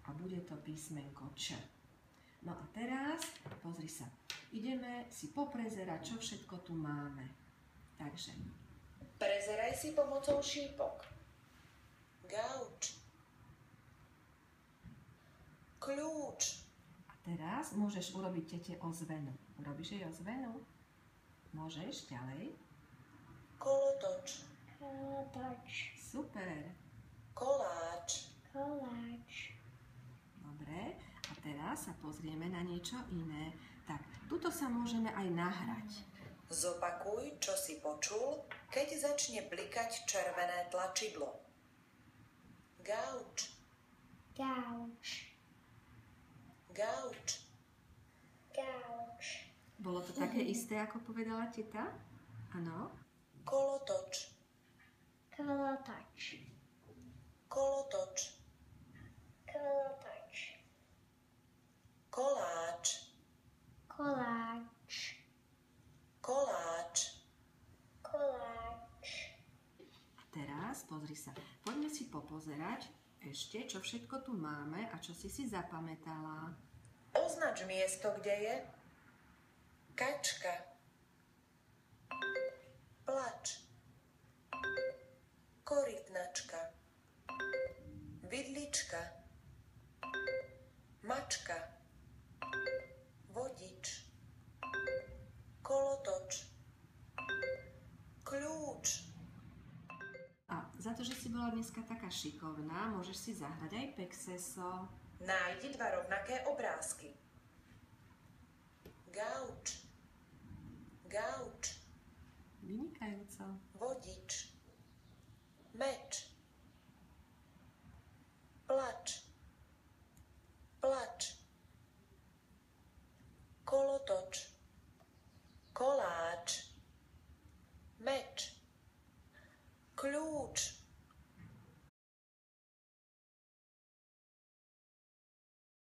a bude to písmenko Č. No a teraz, pozri sa, ideme si poprezerať, čo všetko tu máme. Takže. Prezeraj si pomocou šípok. Gauč. Kľúč. A teraz môžeš urobiť tete ozvenu. Urobíš jej ozvenu? Môžeš, ďalej. Kolotoč. Kolotoč. Super. Koláč. Koláč. Dobre, a teraz sa pozrieme na niečo iné. Tak, tuto sa môžeme aj nahrať. Zopakuj, čo si počul, keď začne blikať červené tlačidlo. Gauč. Gauč. Gauč. Gauč. Bolo to také isté, ako povedala teta? Áno. Kolotoč. Kolotoč. Kolotoč. Kolotoč. Koláč. Koláč. Koláč. Koláč. A teraz, pozri sa, poďme si popozerať ešte, čo všetko tu máme a čo si zapamätala. Označ miesto, kde je kačka. Plač. Korytnačka. Vidlička. Mačka. Vodič. Kolotoč. Kľúč. A za to, že si bola dneska taká šikovná, môžeš si zahrať aj pekseso. Nájdi dva rovnaké obrázky. Gauč. Gauč. Vynikajúco. Vodič. Meč. Plač. Plač. Kolotoč. Koláč. Meč. Kľúč.